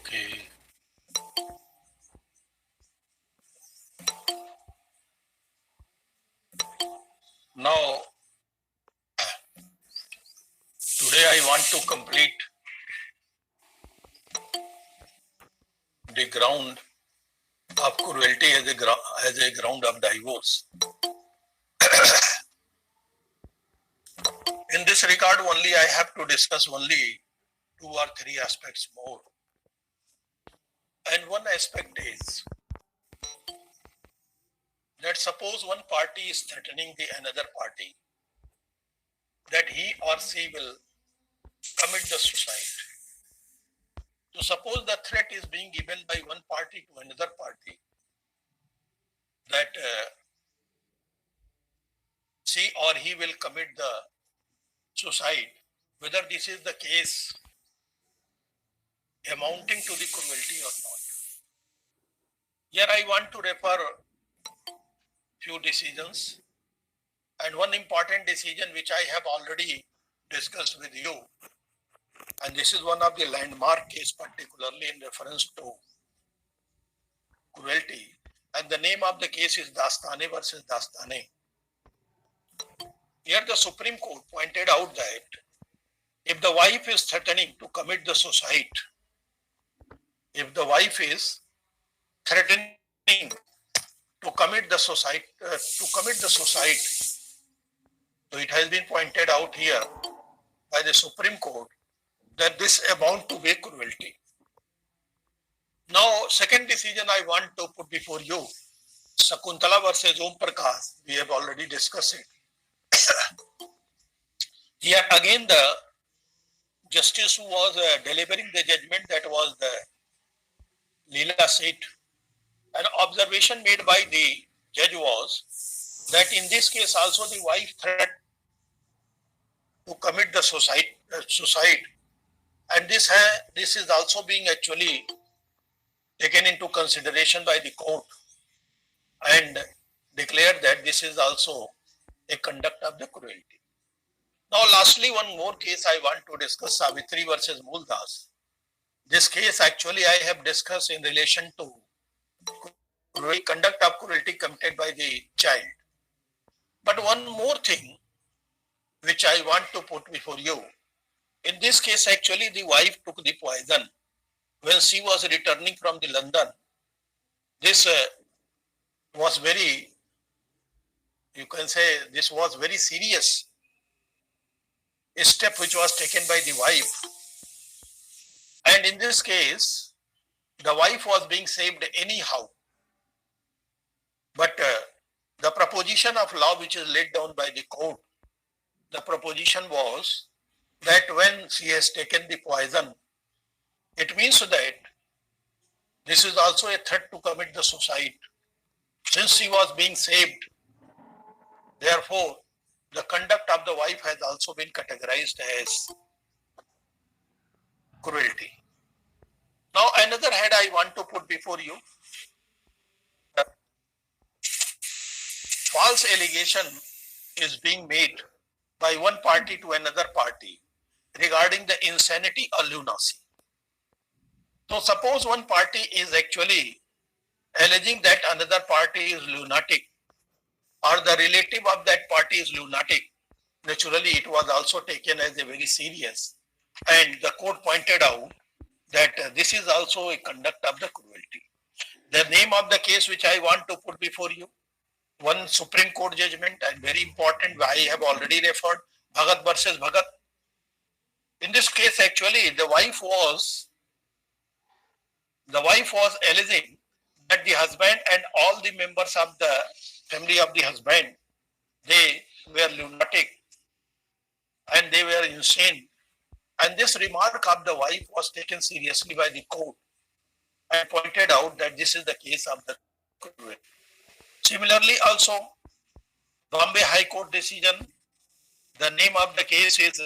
Okay. Now, today I want to complete the ground of cruelty as a ground of divorce. In this regard, only I have to discuss only 2 or 3 aspects more. And one aspect is that suppose one party is threatening the another party that he or she will commit the suicide. So suppose the threat is being given by one party to another party that she or he will commit the suicide, whether this is the case amounting to the cruelty or not. Here I want to refer few decisions, and one important decision which I have already discussed with you, and this is one of the landmark case particularly in reference to cruelty, and the name of the case is Dastane versus Dastane. Here the Supreme Court pointed out that if the wife is threatening to commit the suicide, if the wife is threatening to commit the suicide, so it has been pointed out here by the Supreme Court that this amount to be cruelty. Now, second decision I want to put before you, Sakuntala versus Om Prakash, we have already discussed it. Here again the justice who was delivering the judgment, that was the Leela Seth. An observation made by the judge was that in this case also the wife threatened to commit the suicide, and this is also being actually taken into consideration by the court and declared that this is also a conduct of the cruelty. Now lastly, one more case I want to discuss, Savitri versus Muldas. This case actually I have discussed in relation to conduct of cruelty committed by the child. But one more thing which I want to put before you. In this case, actually the wife took the poison when she was returning from the London. This was very, you can say, this was very serious a step which was taken by the wife. And in this case, the wife was being saved anyhow. But the proposition of law which is laid down by the court, the proposition was that when she has taken the poison, it means that this is also a threat to commit the suicide. Since she was being saved, therefore, the conduct of the wife has also been categorized as cruelty. Now, another head I want to put before you. False allegation is being made by one party to another party regarding the insanity or lunacy. So suppose one party is actually alleging that another party is lunatic, or the relative of that party is lunatic. Naturally, it was also taken as a very serious, and the court pointed out that this is also a conduct of the cruelty. The name of the case which I want to put before you, one Supreme Court judgment, and very important, I have already referred, Bhagat versus Bhagat. In this case, actually, the wife was alleging that the husband and all the members of the family of the husband, they were lunatic and they were insane. And this remark of the wife was taken seriously by the court and pointed out that this is the case of the cruelty. Similarly, also, Bombay High Court decision, the name of the case is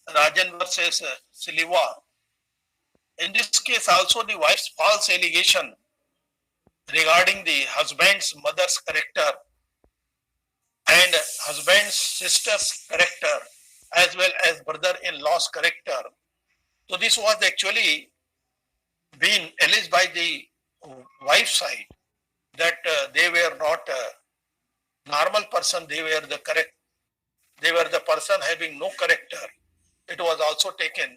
Rajan versus Siliwa. In this case, also the wife's false allegation regarding the husband's mother's character and husband's sister's character as well as brother-in-law's character. So this was actually been alleged by the wife's side that they were not a normal person, they were the person having no character. It was also taken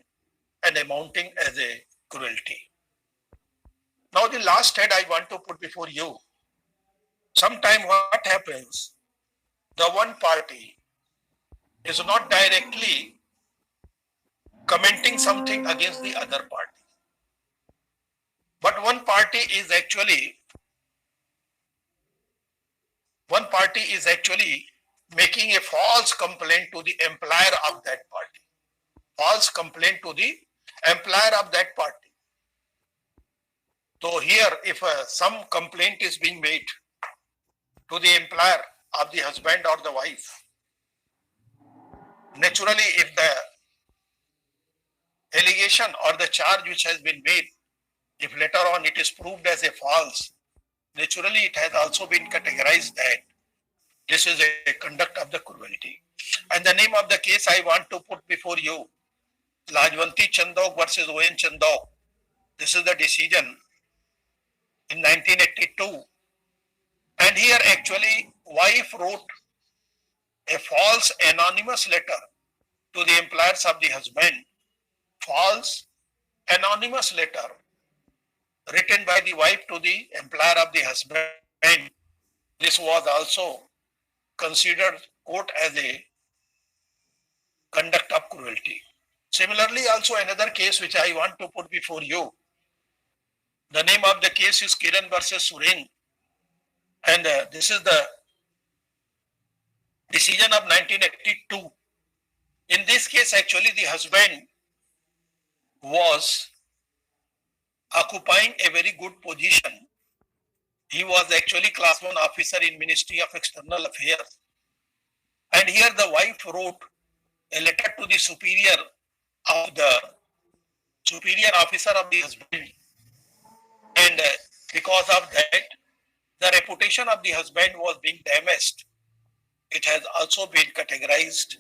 and amounting as a cruelty. Now the last head I want to put before you. Sometime what happens, the one party is not directly commenting something against the other party, but one party is actually making a false complaint to the employer of that party. False complaint to the employer of that party. So here, if some complaint is being made to the employer of the husband or the wife, naturally, if the allegation or the charge which has been made, if later on it is proved as a false, naturally it has also been categorized that this is a conduct of the cruelty. And the name of the case I want to put before you, Lajwanti Chandok versus O.N. Chandok. This is the decision in 1982. And here actually wife wrote a false anonymous letter to the employers of the husband. False anonymous letter written by the wife to the employer of the husband. This was also considered court as a conduct of cruelty. Similarly, also another case which I want to put before you. The name of the case is Kiran versus Suren, and this is the decision of 1982. In this case, actually, the husband was occupying a very good position. He was actually class 1 officer in Ministry of External Affairs. And here the wife wrote a letter to the superior officer of the husband. And because of that, the reputation of the husband was being damaged. It has also been categorized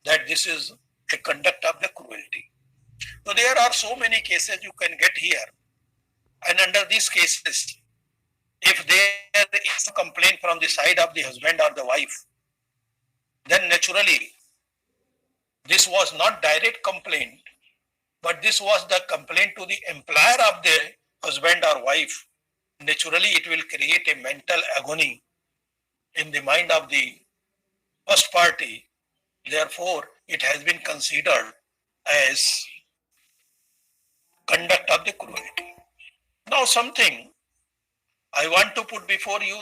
that this is a conduct of the cruelty. So there are so many cases you can get here. And under these cases, if there is a complaint from the side of the husband or the wife, then naturally, this was not direct complaint, but this was the complaint to the employer of the husband or wife. Naturally, it will create a mental agony in the mind of the first party. Therefore, it has been considered as conduct of the cruelty. Now, something I want to put before you,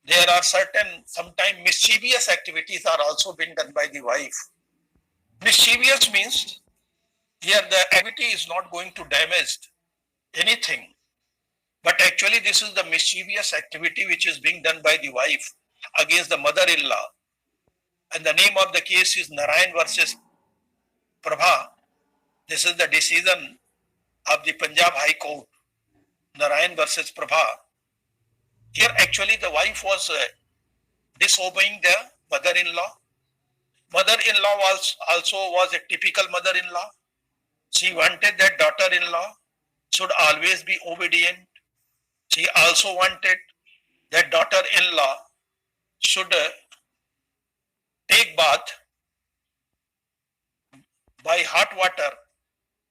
there are certain, sometimes mischievous activities are also being done by the wife. Mischievous means here the activity is not going to damage anything, but actually this is the mischievous activity which is being done by the wife against the mother-in-law. And the name of the case is Narayan versus Prabha. This is the decision of the Punjab High Court, Narayan versus Prabha. Here actually the wife was disobeying the mother-in-law. Mother-in-law was a typical mother-in-law. She wanted that daughter-in-law should always be obedient. She also wanted that daughter-in-law should take bath by hot water,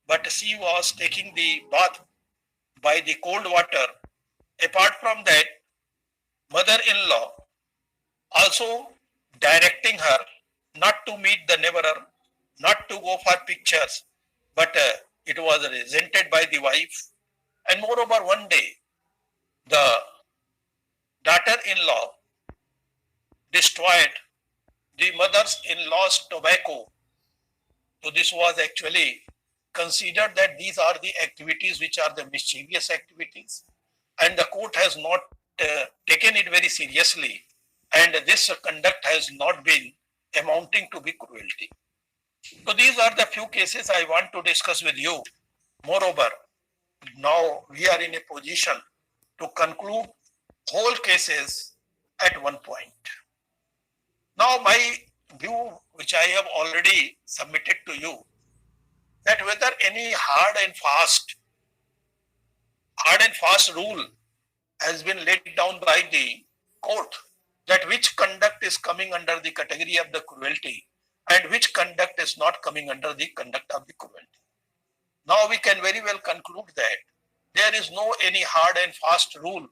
but she was taking the bath by the cold water. Apart from that, mother-in-law also directing her not to meet the neighbor, not to go for pictures, but it was resented by the wife. And moreover, one day, the daughter-in-law destroyed the mother-in-law's tobacco. So this was actually considered that these are the activities which are the mischievous activities, and the court has not taken it very seriously, and this conduct has not been amounting to be cruelty. So these are the few cases I want to discuss with you. Moreover, now we are in a position to conclude whole cases at one point. Now my view, which I have already submitted to you, that whether any hard and fast hard and fast rule has been laid down by the court that which conduct is coming under the category of the cruelty and which conduct is not coming under the conduct of the cruelty. Now we can very well conclude that there is no any hard and fast rule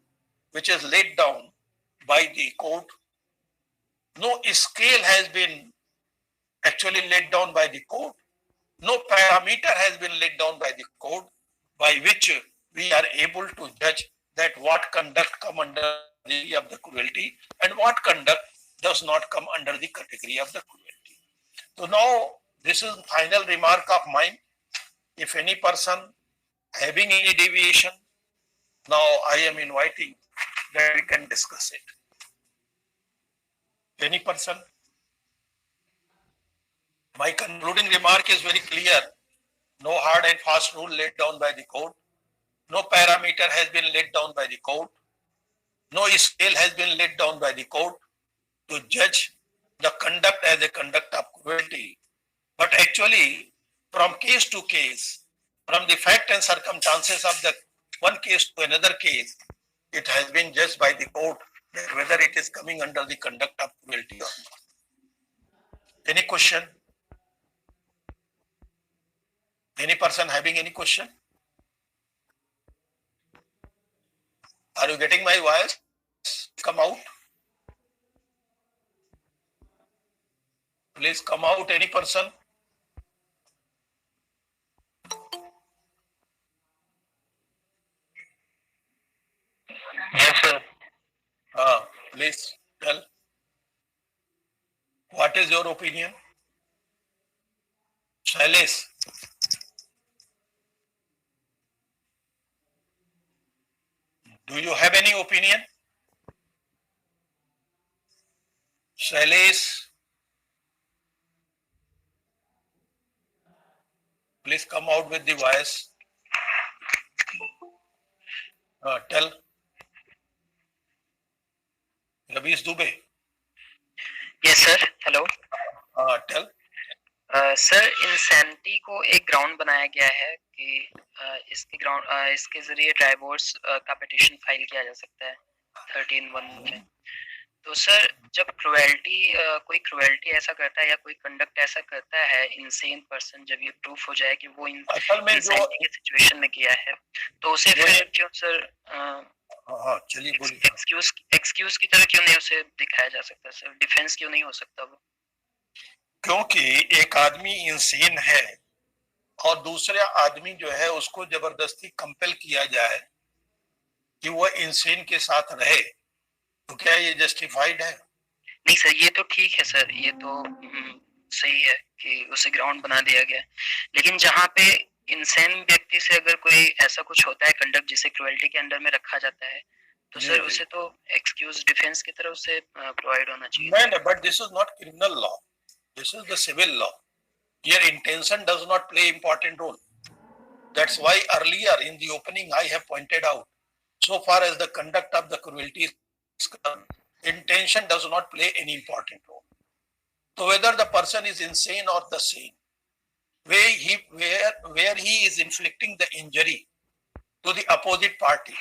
which is laid down by the court. No scale has been actually laid down by the court. No parameter has been laid down by the court by which we are able to judge that what conduct come under the category of the cruelty and what conduct does not come under the category of the cruelty. So now this is final remark of mine. If any person having any deviation, now I am inviting that we can discuss it. Any person? My concluding remark is very clear. No hard and fast rule laid down by the court. No parameter has been laid down by the court. No scale has been laid down by the court to judge the conduct as a conduct of cruelty. But actually, from case to case, from the fact and circumstances of the one case to another case, it has been judged by the court that whether it is coming under the conduct of cruelty or not. Any question? Any person having any question? Are you getting my voice? Come out. Please come out, any person. Yes, sir. Please tell. What is your opinion? Shailesh. Do you have any opinion? Shailesh. Please come out with the voice. Tell. Ravish Dubey. Yes, sir. Hello. Tell. Sir insanity को एक ground बनाया गया है कि इसके जरिए divorce का petition file किया जा सकता है 13(1) में। तो सर जब कोई क्रुएल्टी ऐसा करता है या कोई कंडक्ट ऐसा करता है इनसेन पर्सन, जब ये प्रूफ हो जाए कि वो इंसैनिटी की सिचुएशन में किया है, तो उसे फिर क्यों सर चलिए बोलिए। एक्सक्यूज की तरह क्यों नहीं उसे दिखाया जा सकता सर? डिफेंस क्यों नहीं हो सकता वो? क्योंकि एक आदमी इंसेन है और दूसरा आदमी जो है उसको जबरदस्ती कंपेल किया जाए कि वह इंसेन के साथ रहे, तो क्या ये जस्टिफाइड है? नहीं सर, ये तो ठीक है सर, ये तो सही है कि उसे ग्राउंड बना दिया गया, लेकिन जहाँ पे इंसेन व्यक्ति से अगर कोई ऐसा कुछ होता है कंडक्ट जिसे क्रुएल्टी के अंडर में रखा जाता है, तो सर उसे तो एक्सक्यूज डिफेंस की तरह उसे प्रोवाइड होना चाहिए। नहीं, but this is not criminal law, this is the civil law. Here intention does not play important role. That's why earlier in the opening I have pointed out, so far as the conduct of the cruelty is concerned, intention does not play any important role. So whether the person is insane or the sane, where he is inflicting the injury to the opposite party,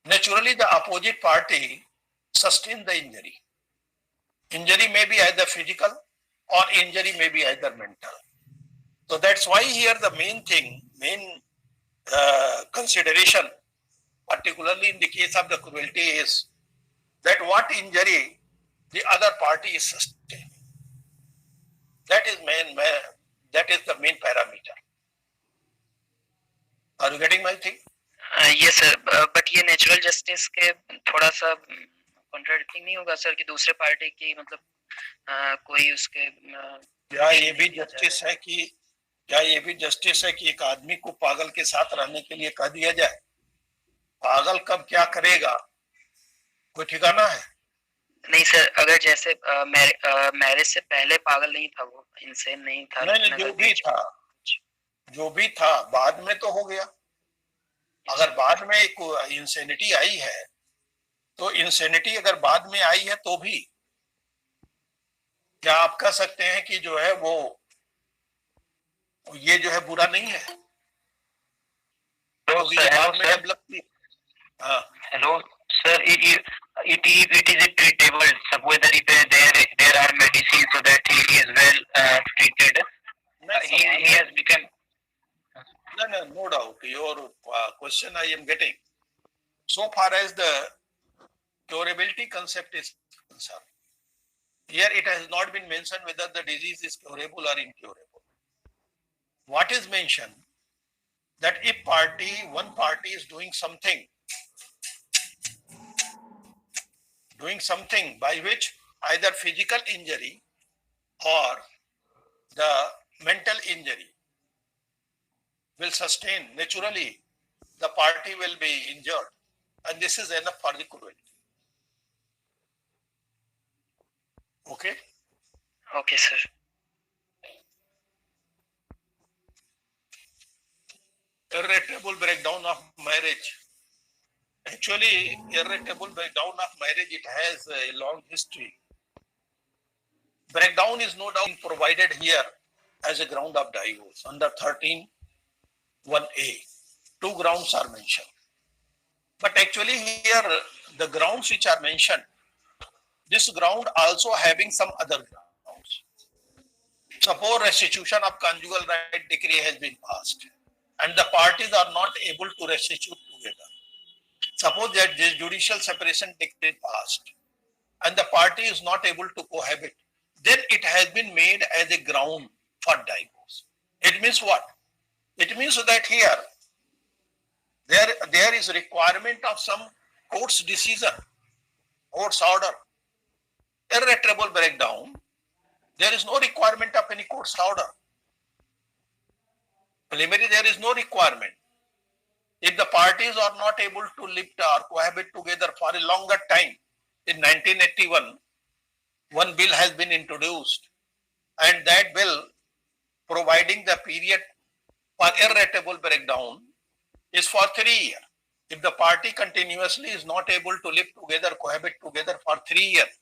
naturally the opposite party sustains the injury. Injury may be either physical or injury may be either mental. So that's why here the main consideration, particularly in the case of the cruelty, is that what injury the other party is sustaining. That is the main parameter. Are you getting my thing? Yes sir, but ये natural justice के थोड़ा सा contradicting नहीं होगा sir कि दूसरे party की मतलब कोई उसके क्या ये भी जस्टिस है कि एक आदमी को पागल के साथ रहने के लिए कह दिया जाए? पागल कब क्या करेगा कोई ठिकाना है? नहीं सर, अगर जैसे मैरिज से पहले पागल नहीं था, वो इंसेन नहीं था। नहीं, जो भी था बाद में तो हो गया। अगर बाद में एक इंसेनिटी आई है तो इंसेनिटी अगर बाद में आई है तो भी क्या आप कह सकते हैं कि जो है वो ये जो है बुरा नहीं है? तो Hello, to be sir. Hello, sir. amicably. Uh, Hello, sir. It is treatable. Suppose that if there are medicines so that he is well treated. He has become. no doubt. Your question I am getting. So far as the curability concept is concerned, here it has not been mentioned whether the disease is curable or incurable. What is mentioned that if one party is doing something by which either physical injury or the mental injury will sustain naturally, the party will be injured, and this is enough for the cruelty. Okay. Okay, sir. Irretrievable breakdown of marriage. Actually, irretrievable breakdown of marriage, it has a long history. Breakdown is no doubt provided here as a ground of divorce under 13(1)(a). Two grounds are mentioned. But actually here, the grounds which are mentioned, this ground also having some other grounds. Suppose restitution of conjugal right decree has been passed and the parties are not able to restitute together. Suppose that this judicial separation decree passed and the party is not able to cohabit, then it has been made as a ground for divorce. It means what? It means that here there is requirement of some court's decision, court's order. Irretrievable breakdown, there is no requirement of any court's order. Preliminary, there is no requirement. If the parties are not able to live or cohabit together for a longer time, in 1981, one bill has been introduced, and that bill providing the period for irretrievable breakdown is for 3 years. If the party continuously is not able to live together, cohabit together for 3 years,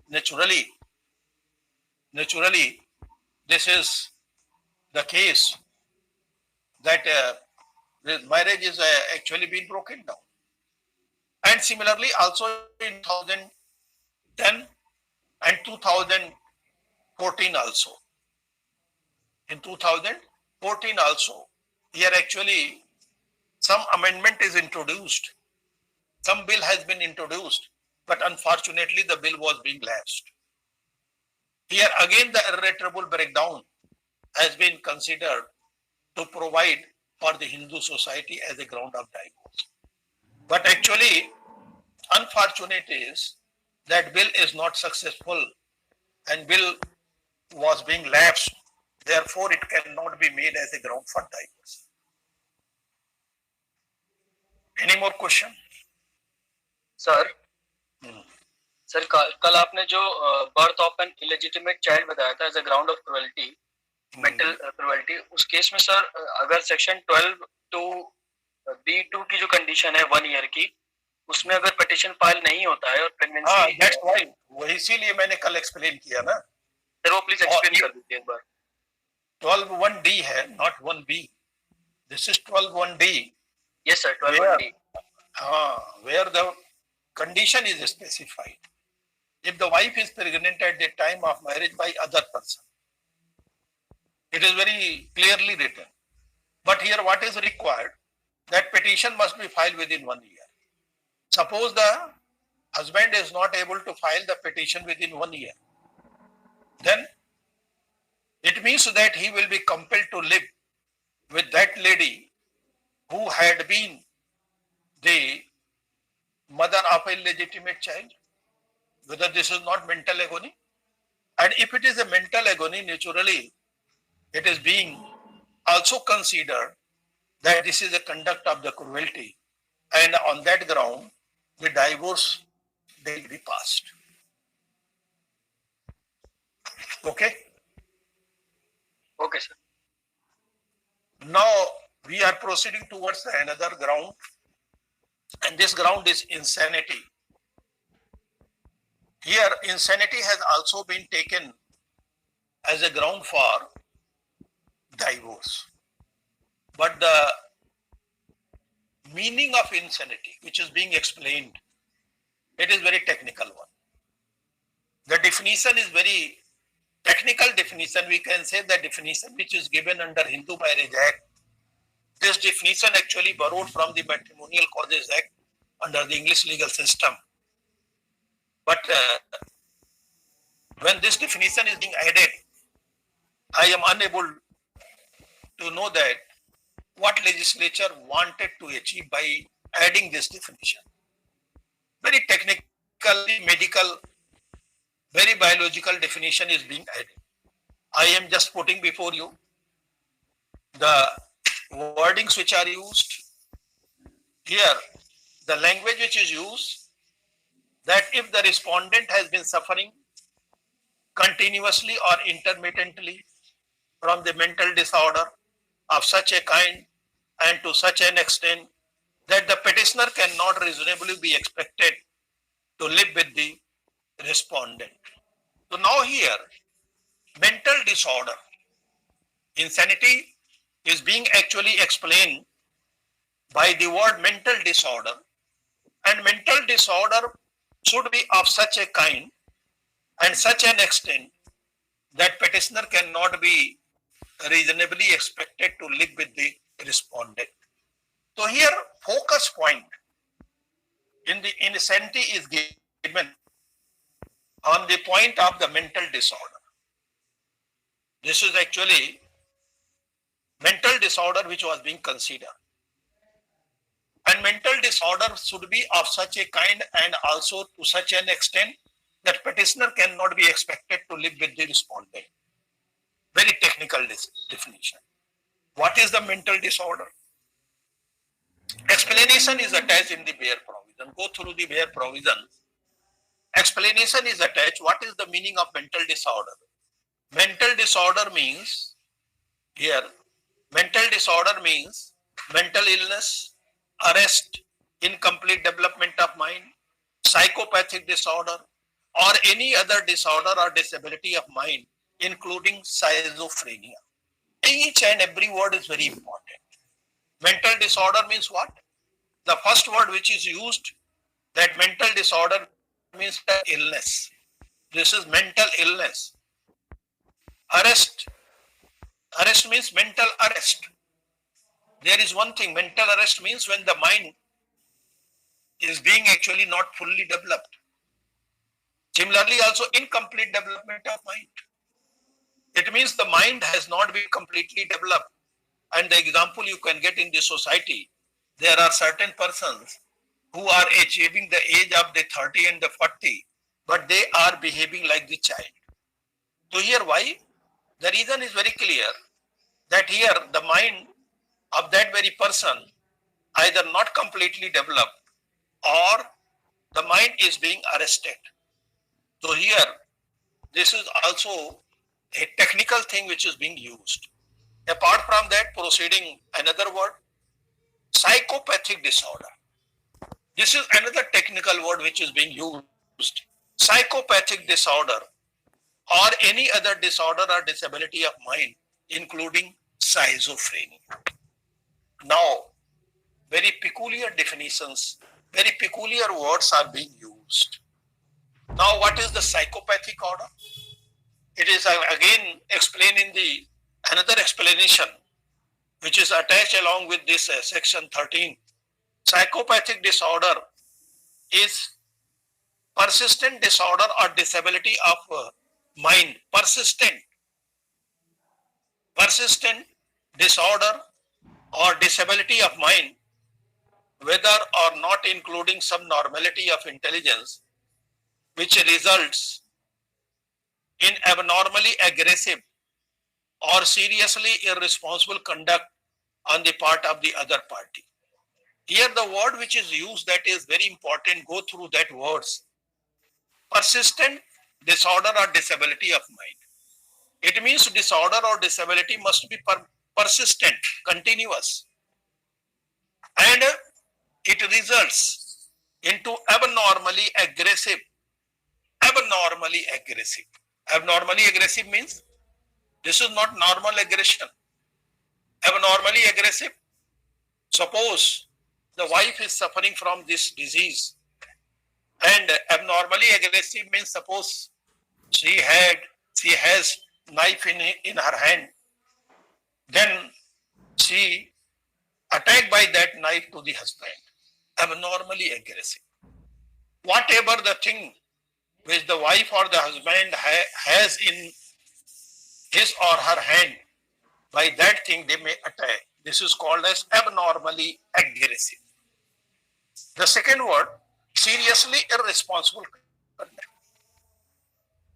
naturally, this is the case that the marriage is actually been broken down. And similarly, also in 2010 and 2014 also. In 2014 also, here actually some amendment is introduced. Some bill has been introduced, but unfortunately the bill was being lapsed. Here again the irretrievable breakdown has been considered to provide for the Hindu society as a ground of divorce. But actually, unfortunate is that bill is not successful and bill was being lapsed. Therefore, it cannot be made as a ground for divorce. Any more question? Sir sir कल आपने जो birth of an illegitimate child बताया था as a ground of cruelty, mental cruelty, उस case में sir अगर section 12 two B2 की जो कंडीशन है 1 ईयर की, उसमें अगर पिटीशन फाइल नहीं होता है और प्रेगनेंसी, दैट्स व्हाई, वही इसीलिए मैंने कल एक्सप्लेन किया ना सर, वो प्लीज एक्सप्लेन कर दीजिए एक बार। 12(1)(d) है, not 1(b). This is 12(1)(d). Yes sir, 12(1)(d). Where the condition is specified. If the wife is pregnant at the time of marriage by other person, it is very clearly written. But here what is required? That petition must be filed within 1 year. Suppose the husband is not able to file the petition within 1 year, then it means that he will be compelled to live with that lady who had been the mother of a legitimate child, whether this is not mental agony. And if it is a mental agony, naturally, it is being also considered that this is a conduct of the cruelty. And on that ground, the divorce will be passed. Okay? Okay, sir. Now, we are proceeding towards another ground. And this ground is insanity. Here, insanity has also been taken as a ground for divorce. But the meaning of insanity, which is being explained, it is very technical one. The definition is very technical definition. We can say the definition which is given under Hindu Marriage Act. This definition actually borrowed from the Matrimonial Causes Act under the English legal system. But when this definition is being added, I am unable to know that what legislature wanted to achieve by adding this definition. Very technically, medical, very biological definition is being added. I am just putting before you the wordings which are used. Here, the language which is used, that if the respondent has been suffering continuously or intermittently from the mental disorder of such a kind and to such an extent that the petitioner cannot reasonably be expected to live with the respondent. So now here, mental disorder, insanity is being actually explained by the word mental disorder, and mental disorder should be of such a kind and such an extent that petitioner cannot be reasonably expected to live with the respondent. So here focus point in the insanity is given on the point of the mental disorder. This is actually mental disorder which was being considered. And mental disorder should be of such a kind and also to such an extent that petitioner cannot be expected to live with the respondent. Very technical definition. What is the mental disorder? Explanation is attached in the bare provision. Go through the bare provision. Explanation is attached. What is the meaning of mental disorder? Mental disorder means, here, mental disorder means mental illness, arrest, incomplete development of mind, psychopathic disorder, or any other disorder or disability of mind, including schizophrenia. Each and every word is very important. Mental disorder means what? The first word which is used, that mental disorder means the illness. This is mental illness. Arrest. Arrest means mental arrest. There is one thing, mental arrest means when the mind is being actually not fully developed. Similarly, also incomplete development of mind. It means the mind has not been completely developed. And the example you can get in the society, there are certain persons who are achieving the age of the 30 and the 40, but they are behaving like the child. So here why? The reason is very clear that here the mind of that very person either not completely developed or the mind is being arrested. So here, this is also a technical thing which is being used. Apart from that, proceeding another word, psychopathic disorder. This is another technical word which is being used. Psychopathic disorder or any other disorder or disability of mind, including schizophrenia. Now, very peculiar definitions, very peculiar words are being used. Now, what is the psychopathic order? It is again explained in the another explanation which is attached along with this section 13. Psychopathic disorder is persistent disorder or disability of mind. Persistent disorder or disability of mind, whether or not including some normality of intelligence, which results in abnormally aggressive or seriously irresponsible conduct on the part of the other party. Here the word which is used that is very important, go through that words. Persistent disorder or disability of mind. It means disorder or disability must be persistent, continuous. And it results into abnormally aggressive. Abnormally aggressive. Abnormally aggressive means this is not normal aggression. Abnormally aggressive. Suppose the wife is suffering from this disease, and abnormally aggressive means suppose she has knife in her hand, then she attacked by that knife to the husband, abnormally aggressive. Whatever the thing which the wife or the husband has in his or her hand, by that thing they may attack. This is called as abnormally aggressive. The second word, seriously irresponsible conduct.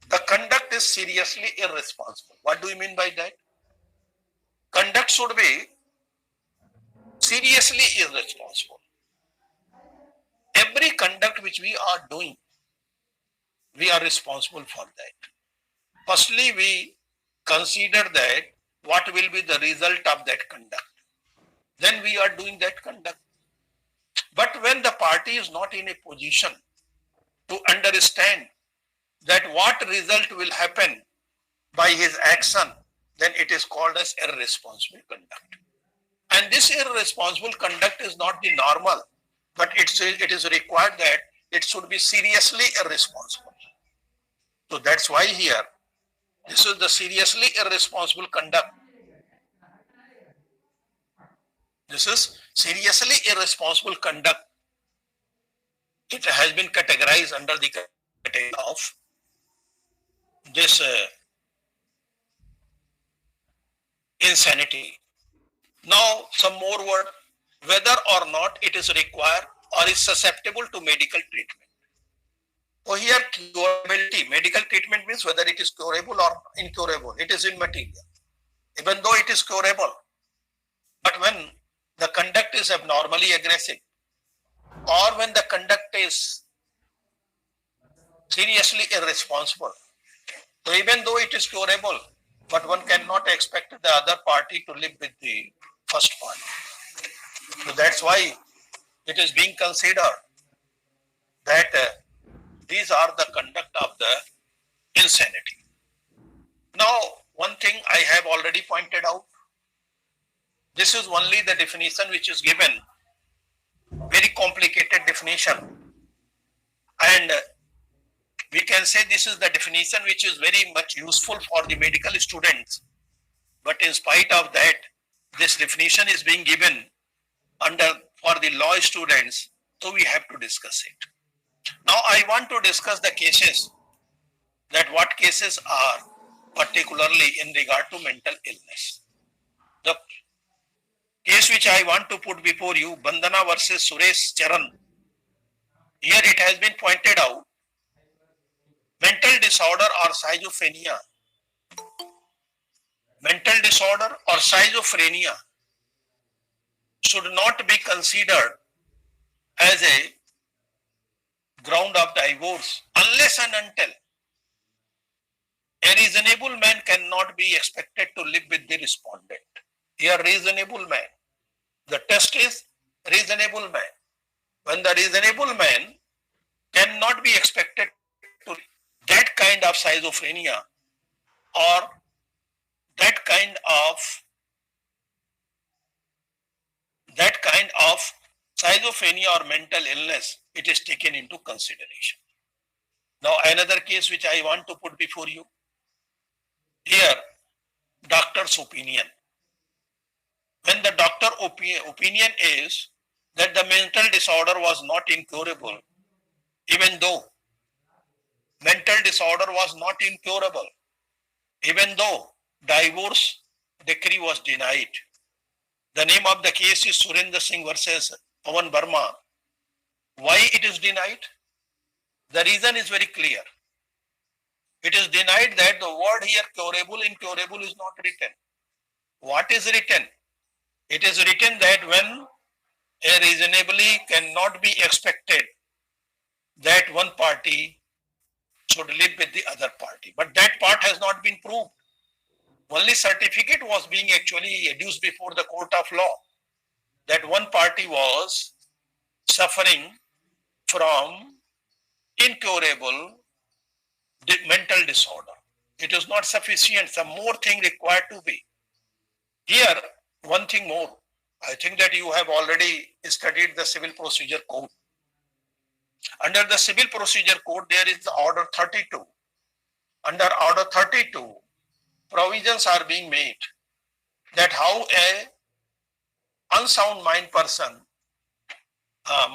The conduct is seriously irresponsible. What do you mean by that? Conduct should be seriously irresponsible. Every conduct which we are doing, we are responsible for that. Firstly, we consider that what will be the result of that conduct. Then we are doing that conduct. But when the party is not in a position to understand that what result will happen by his action, then it is called as irresponsible conduct. And this irresponsible conduct is not the normal, but it is required that it should be seriously irresponsible. So that's why here, this is the seriously irresponsible conduct. This is seriously irresponsible conduct. It has been categorized under the category of this insanity. Now, some more word, whether or not it is required or is susceptible to medical treatment. So here, curability, medical treatment means whether it is curable or incurable. It is immaterial, even though it is curable. But when the conduct is abnormally aggressive, or when the conduct is seriously irresponsible, so even though it is curable, but one cannot expect the other party to live with the first party. So that's why it is being considered that these are the conduct of the insanity. Now, one thing I have already pointed out, this is only the definition which is given, very complicated definition. And we can say this is the definition which is very much useful for the medical students. But in spite of that, this definition is being given for the law students, so we have to discuss it. Now I want to discuss the cases, that what cases are particularly in regard to mental illness. The case which I want to put before you, Bandana versus Suresh Charan. Here it has been pointed out, mental disorder or schizophrenia. Mental disorder or schizophrenia should not be considered as a ground of divorce unless and until a reasonable man cannot be expected to live with the respondent. Here, reasonable man. The test is reasonable man. When the reasonable man cannot be expected to that kind of schizophrenia or that kind of schizophrenia or mental illness, it is taken into consideration. Now, another case which I want to put before you. Here, doctor's opinion. When the doctor opinion is that the mental disorder was not incurable, even though mental disorder was not incurable, even though divorce decree was denied. The name of the case is Surinder Singh versus Pawan Verma. Why it is denied? The reason is very clear. It is denied that the word here curable, incurable is not written. What is written? It is written that when a reasonably cannot be expected that one party should live with the other party. But that part has not been proved. Only certificate was being actually adduced before the court of law that one party was suffering from incurable mental disorder. It is not sufficient. Some more thing required to be. Here, one thing more. I think that you have already studied the Civil Procedure Code. Under the Civil Procedure Code, there is the Order 32. Under Order 32, provisions are being made that how a unsound mind person, how a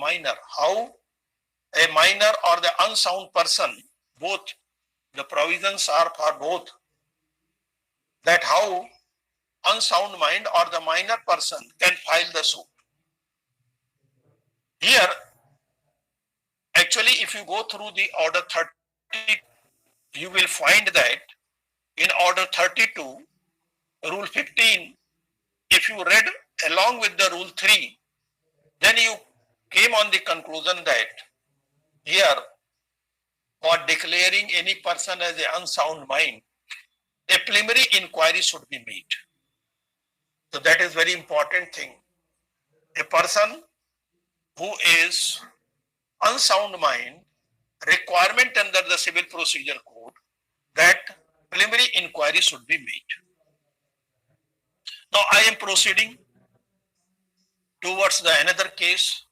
minor or the unsound person, both the provisions are for both, that how unsound mind or the minor person can file the suit. Here, actually, if you go through the Order 30, you will find that in Order 32, Rule 15, if you read along with the Rule 3, then you came on the conclusion that here, for declaring any person as an unsound mind, a preliminary inquiry should be made. So that is very important thing. A person who is unsound mind, requirement under the Civil Procedure Code that preliminary inquiry should be made. Now I am proceeding towards the another case.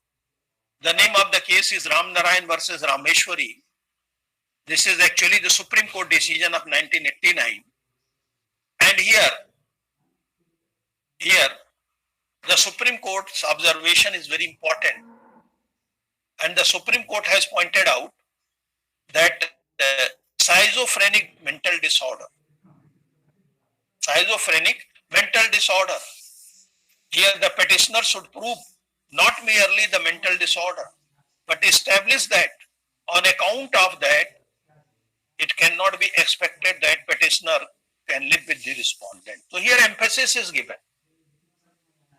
The name of the case is Ram Narayan versus Rameshwari. This is actually the Supreme Court decision of 1989. And here the Supreme Court's observation is very important. And the Supreme Court has pointed out that schizophrenic mental disorder, here the petitioner should prove not merely the mental disorder, but establish that on account of that, it cannot be expected that petitioner can live with the respondent. So here emphasis is given.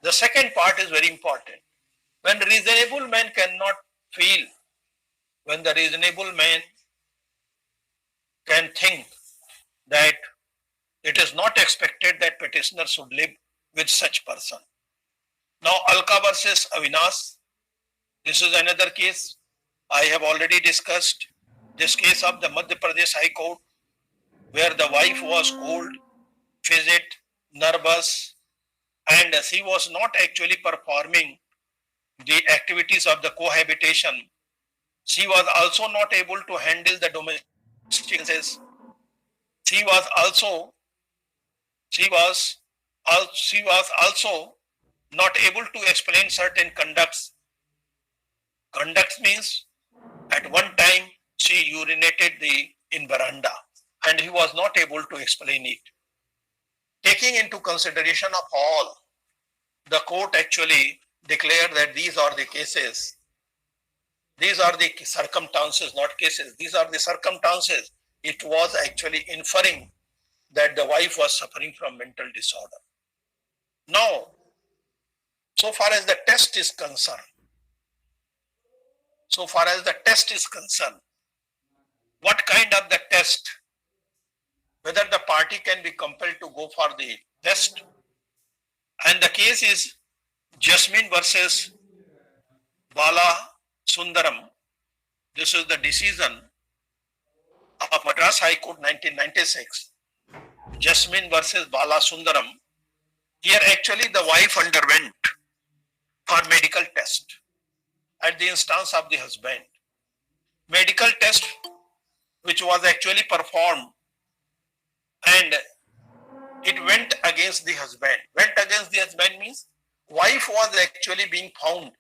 The second part is very important. When reasonable man cannot feel, when the reasonable man can think that it is not expected that petitioner should live with such person. Now Alka versus Avinash, this is another case I have already discussed. This case of the Madhya Pradesh High Court, where the wife was cold, fidget, nervous, and she was not actually performing the activities of the cohabitation. She was also not able to handle the domestic cases. She was also not able to explain certain conducts. Conducts means at one time she urinated in veranda and he was not able to explain it. Taking into consideration of all, the court actually declared that these are the cases. These are the circumstances, not cases. These are the circumstances. It was actually inferring that the wife was suffering from mental disorder. Now, so far as the test is concerned, what kind of the test? Whether the party can be compelled to go for the test. And the case is Jasmine versus Bala Sundaram. This is the decision of Madras High Court 1996. Jasmine versus Bala Sundaram. Here actually the wife underwent for medical test at the instance of the husband. Medical test which was actually performed and it went against the husband. Went against the husband means wife was actually being found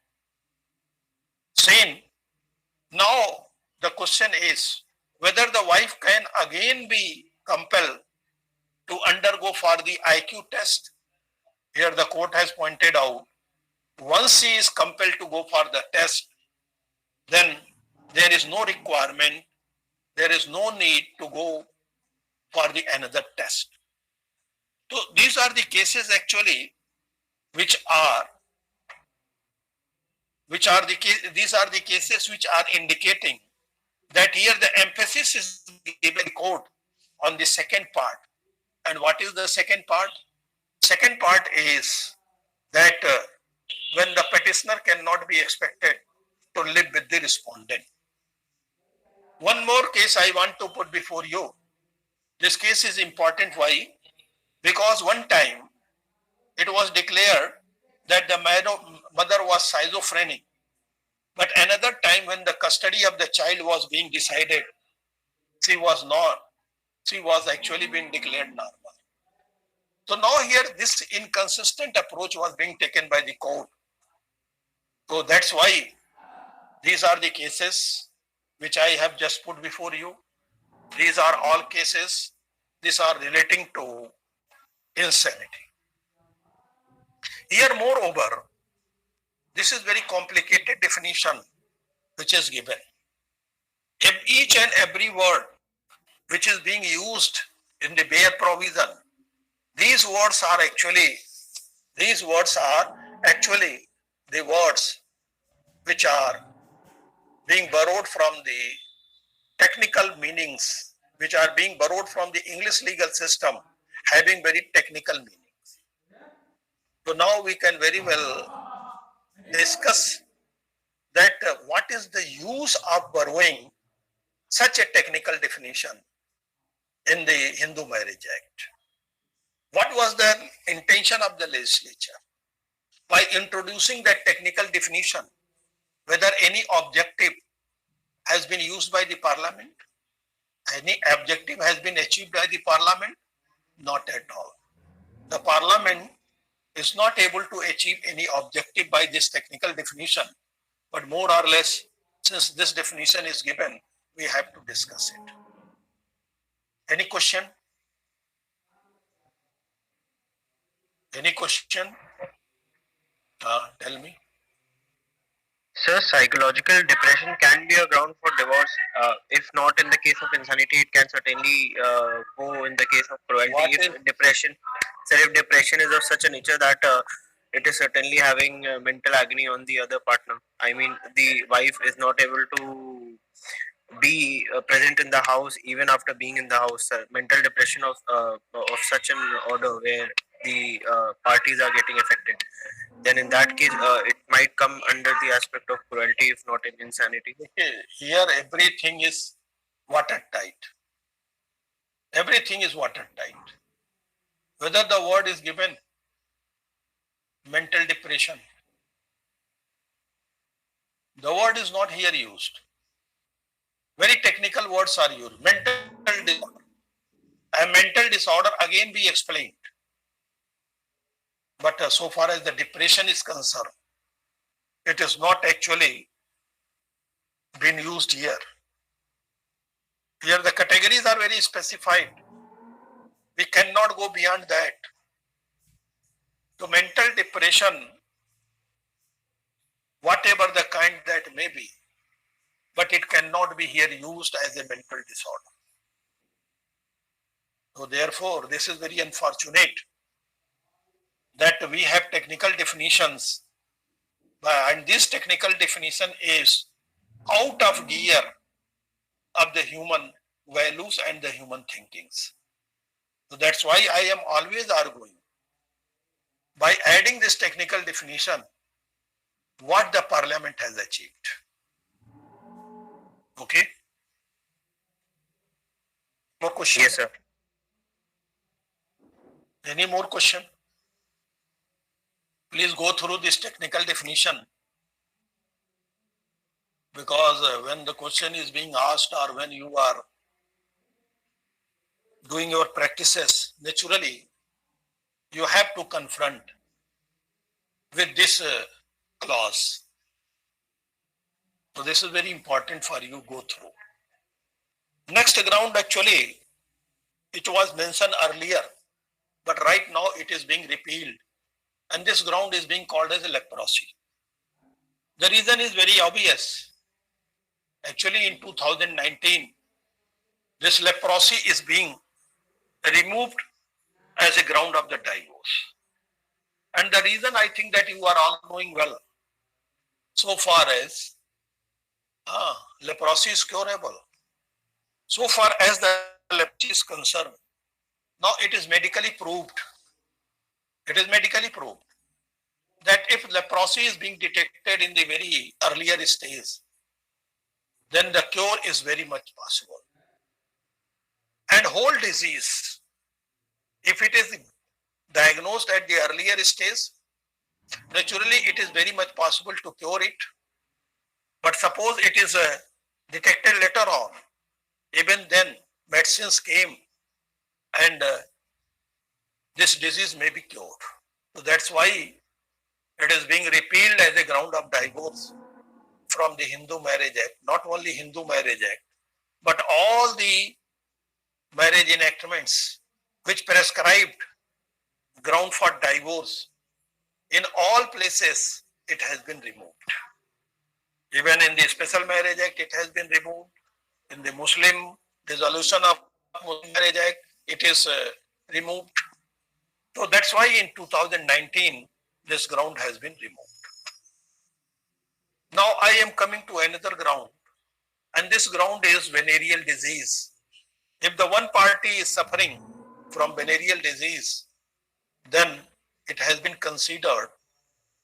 sane. Now the question is whether the wife can again be compelled to undergo for the IQ test. Here the court has pointed out, once she is compelled to go for the test, then there is no requirement, there is no need to go for the another test. So these are the cases actually these are the cases which are indicating that here the emphasis is given court on the second part. And what is the second part? Second part is that when the petitioner cannot be expected to live with the respondent. One more case I want to put before you. This case is important. Why? Because one time it was declared that the mother was schizophrenic. But another time when the custody of the child was being decided, she was not. She was actually being declared normal. So now here this inconsistent approach was being taken by the court. So that's why these are the cases which I have just put before you. These are all cases. These are relating to insanity. Here, moreover, this is very complicated definition which is given. If each and every word which is being used in the bare provision, these words are actually the words which are being borrowed from the technical meanings, which are being borrowed from the English legal system, having very technical meanings. So now we can very well discuss that what is the use of borrowing such a technical definition in the Hindu Marriage Act. What was the intention of the legislature? By introducing that technical definition, whether any objective has been used by the parliament, any objective has been achieved by the parliament? Not at all. The parliament is not able to achieve any objective by this technical definition, but more or less, since this definition is given, we have to discuss it. Any question? Any question? Tell me. Sir, psychological depression can be a ground for divorce. If not in the case of insanity, it can certainly go in the case of cruelty. What If is- depression, sir, if depression is of such a nature that it is certainly having mental agony on the other partner. I mean, the wife is not able to be present in the house even after being in the house. Mental depression of such an order where the parties are getting affected, then in that case it might come under the aspect of cruelty, if not in insanity. Here everything is watertight. Everything is watertight. Whether the word is given mental depression, the word is not here used. Very technical words are used. Mental disorder. A mental disorder again be explained. But so far as the depression is concerned, it is not actually been used here. Here the categories are very specified. We cannot go beyond that. So mental depression, whatever the kind that may be, but it cannot be here used as a mental disorder. So therefore, this is very unfortunate that we have technical definitions, and this technical definition is out of gear of the human values and the human thinkings. So that's why I am always arguing, by adding this technical definition, what the parliament has achieved. Okay? More question? Yes, sir. Any more question? Please go through this technical definition, because when the question is being asked or when you are doing your practices, naturally you have to confront with this clause. So this is very important for you to go through. Next ground, actually, it was mentioned earlier, but right now it is being repealed. And this ground is being called as a leprosy. The reason is very obvious. Actually, in 2019, this leprosy is being removed as a ground of the divorce. And the reason, I think that you are all knowing well, so far as leprosy is curable. So far as the leprosy is concerned, now it is medically proved. It is medically proved that if leprosy is being detected in the very earlier stage, then the cure is very much possible. And whole disease, if it is diagnosed at the earlier stage, Naturally, it is very much possible to cure it. But suppose it is detected later on, even then medicines came and this disease may be cured. So that's why it is being repealed as a ground of divorce from the Hindu Marriage Act. Not only Hindu Marriage Act, but all the marriage enactments which prescribed ground for divorce, in all places it has been removed. Even in the Special Marriage Act, it has been removed. In the Muslim dissolution of Muslim Marriage Act, it is removed. So that's why in 2019, this ground has been removed. Now I am coming to another ground, and this ground is venereal disease. If the one party is suffering from venereal disease, then it has been considered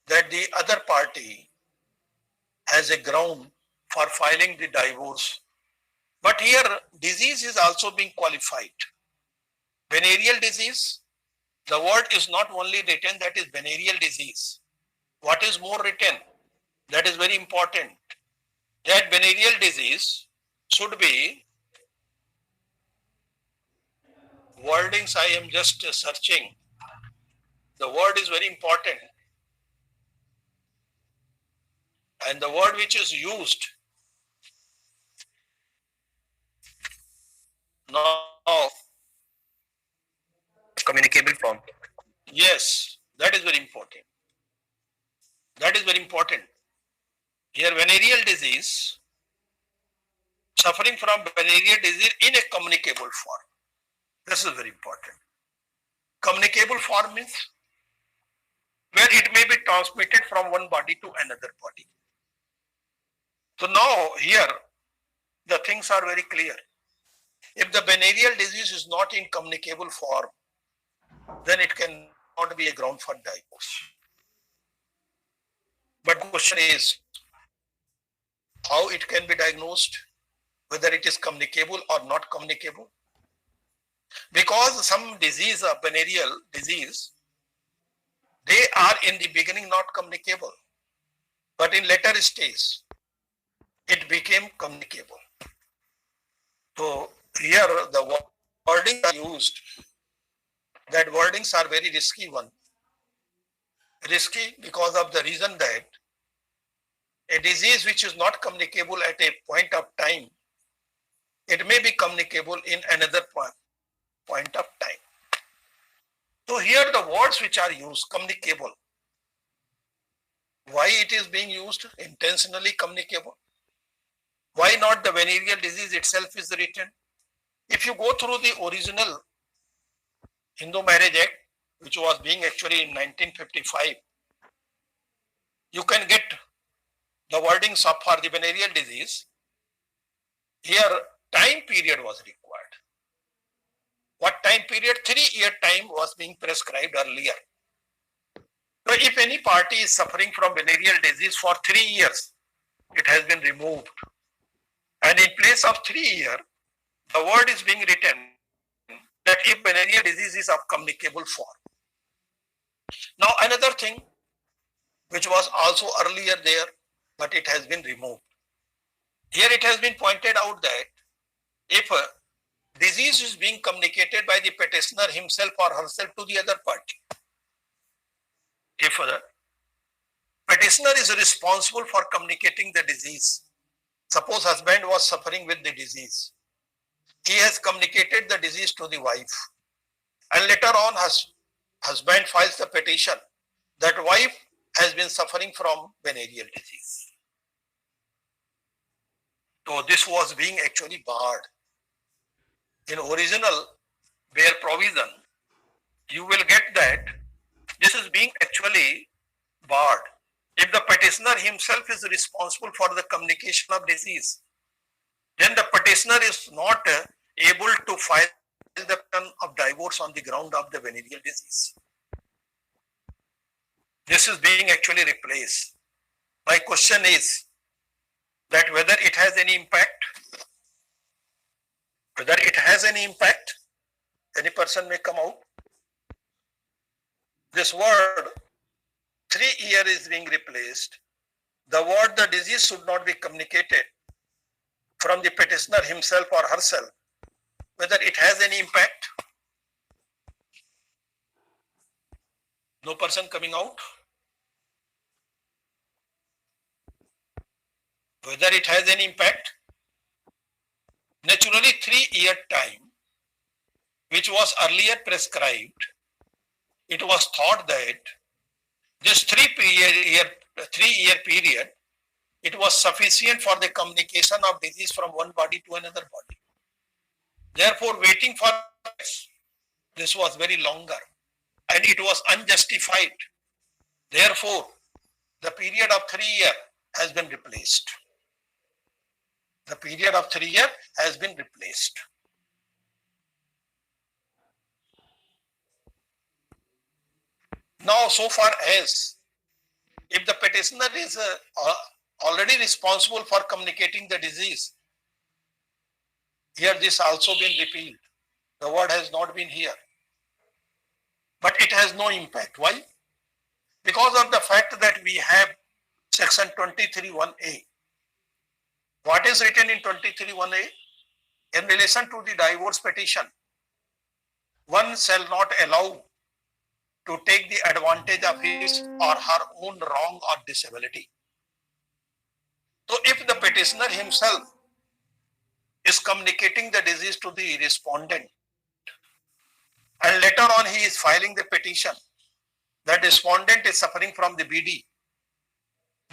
that the other party has a ground for filing the divorce. But here, disease is also being qualified. Venereal disease, the word is not only written that is venereal disease. What is more written? That is very important. That venereal disease should be, wordings I am just searching. The word is very important. And the word which is used now, Communicable form. yes, that is very important. That is very important. Here, venereal disease, suffering from venereal disease in a communicable form. This is very important. Communicable form means where it may be transmitted from one body to another body. So now here, the things are very clear. If the venereal disease is not in communicable form, then it cannot be a ground for divorce. But the question is, how it can be diagnosed, whether it is communicable or not communicable. Because some disease, venereal disease, they are in the beginning not communicable, but in later stage, it became communicable. So here the wordings are used, that wordings are very risky one. Risky because of the reason that a disease which is not communicable at a point of time, it may be communicable in another point of time. So here the words which are used, communicable. Why it is being used intentionally communicable? Why not the venereal disease itself is written? If you go through the original Hindu Marriage Act, which was being actually in 1955, you can get the wordings of for the venereal disease. Here, time period was required. What time period? 3-year time was being prescribed earlier. So if any party is suffering from venereal disease for 3 years, it has been removed. And in place of 3 years, the word is being written that if venereal disease is of communicable form. Now another thing which was also earlier there, but it has been removed. Here it has been pointed out that if a disease is being communicated by the petitioner himself or herself to the other party, if the petitioner is responsible for communicating the disease, suppose husband was suffering with the disease, he has communicated the disease to the wife, and later on husband files the petition that wife has been suffering from venereal disease. So this was being actually barred. In original bare provision, you will get that this is being actually barred. If the petitioner himself is responsible for the communication of disease, then the petitioner is not able to file the petition of divorce on the ground of the venereal disease. This is being actually replaced. My question is that whether it has any impact, any person may come out. This word 3 year is being replaced, the word the disease should not be communicated from the petitioner himself or herself, whether it has any impact. No person coming out. Whether it has any impact. Naturally, 3 year time, which was earlier prescribed, it was thought that this 3 year period, it was sufficient for the communication of disease from one body to another body. Therefore, waiting for this was very longer and it was unjustified. Therefore, the period of 3 years has been replaced. The period of 3 years has been replaced. Now, so far as if the petitioner is already responsible for communicating the disease, here this also been repealed. The word has not been here. But it has no impact. Why? Because of the fact that we have section 23(1)(a). What is written in 23(1)(a)? In relation to the divorce petition, one shall not allow to take the advantage of his or her own wrong or disability. So if the petitioner himself is communicating the disease to the respondent and later on he is filing the petition, the respondent is suffering from the BD,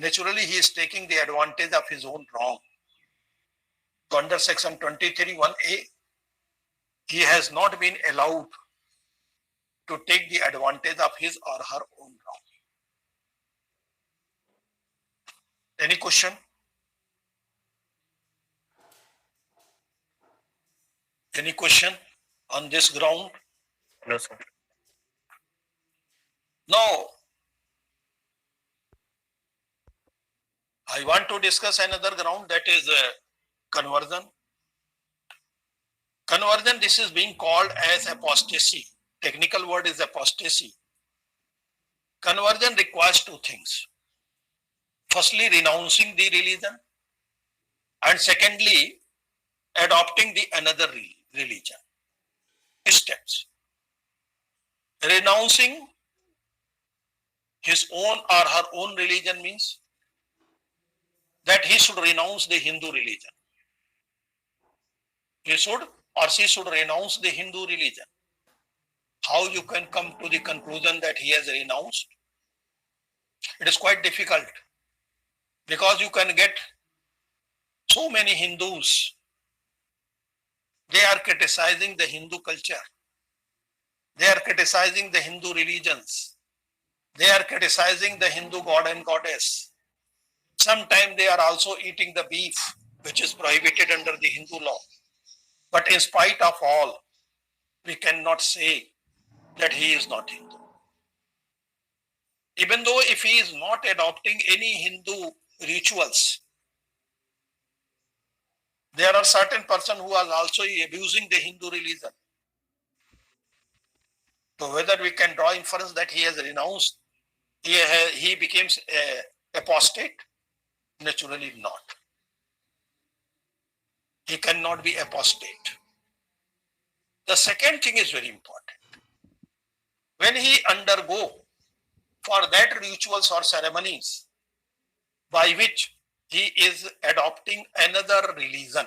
naturally he is taking the advantage of his own wrong. So under section 23(1)(a), he has not been allowed to take the advantage of his or her own wrong. Any question? Any question on this ground? No, sir. Now, I want to discuss another ground, that is conversion. Conversion, this is being called as apostasy. Technical word is apostasy. Conversion requires two things. Firstly, renouncing the religion, and secondly, adopting the another religion. Steps. Renouncing his own or her own religion means that he should renounce the Hindu religion. He should or she should renounce the Hindu religion. How you can come to the conclusion that he has renounced? It is quite difficult, because you can get so many Hindus. They are criticizing the Hindu culture. They are criticizing the Hindu religions. They are criticizing the Hindu god and goddess. Sometimes they are also eating the beef, which is prohibited under the Hindu law. But in spite of all, we cannot say that he is not Hindu. Even though if he is not adopting any Hindu rituals, there are certain persons who are also abusing the Hindu religion. So whether we can draw inference that he has renounced, he becomes apostate? Naturally not. He cannot be apostate. The second thing is very important. When he undergo for that rituals or ceremonies by which he is adopting another religion,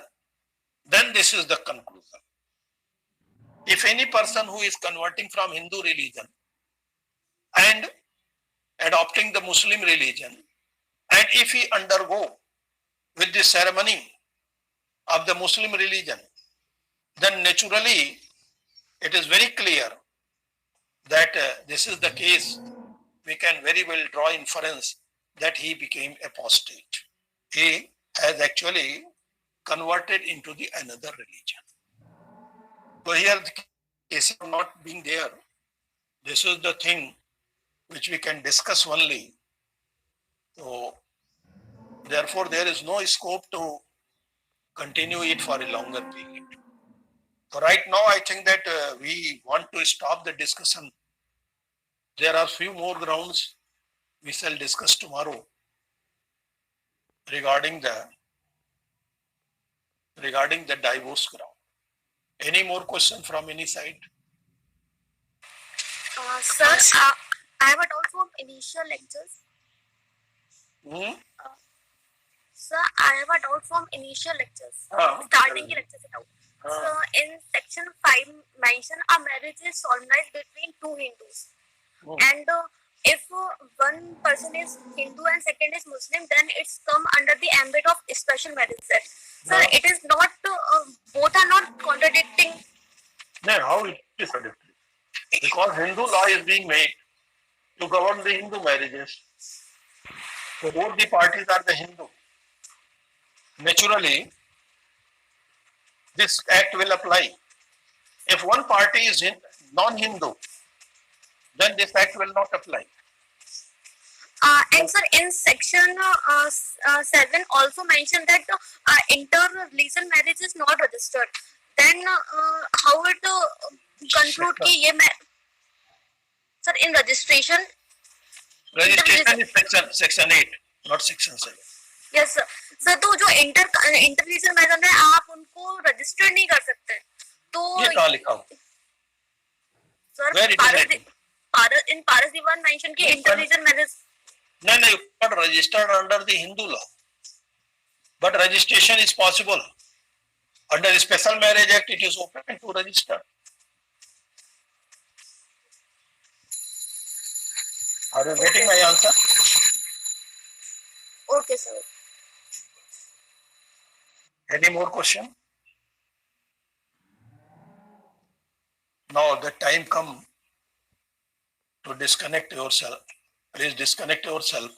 then this is the conclusion. If any person who is converting from Hindu religion and adopting the Muslim religion, and if he undergo with the ceremony of the Muslim religion, then naturally it is very clear that this is the case. We can very well draw inference that he became apostate. He has actually converted into the another religion. So here the case of not being there, this is the thing which we can discuss only. So therefore there is no scope to continue it for a longer period. So right now I think that we want to stop the discussion. There are few more grounds we shall discuss tomorrow regarding the divorce ground. Any more question from any side? Sir, I have a doubt from initial lectures. Hmm? Sir, I have a doubt from initial lectures. हाँ, Starting की lecture से doubt. हाँ. So, in section 5 mention a marriage is solemnized between two Hindus. Hmm. And if one person is Hindu and second is Muslim, then it's come under the ambit of special marriage. Sir, Yeah. it is not, both are not contradicting. No, how it is contradictory? Because Hindu law is being made to govern the Hindu marriages. So both the parties are the Hindu. Naturally, this act will apply. If one party is non-Hindu, then this act will not apply. And sir, in section 7 also mentioned that inter-religion marriage is not registered. Then how it conclude कि ये sir, in registration? Registration is section 8, not section 7. Yes sir. Sir तो जो इंटर-religion marriage है आप उनको register नहीं कर सकते. तो ये कहाँ लिखा हो? Sir Where it is written? in Paras Diwan mentioned कि inter-religion marriage. No, you not registered under the Hindu law. But registration is possible. Under the Special Marriage Act, it is open to register. Are you getting my answer? Okay sir. Any more question? Now the time come to disconnect yourself. Please disconnect yourself.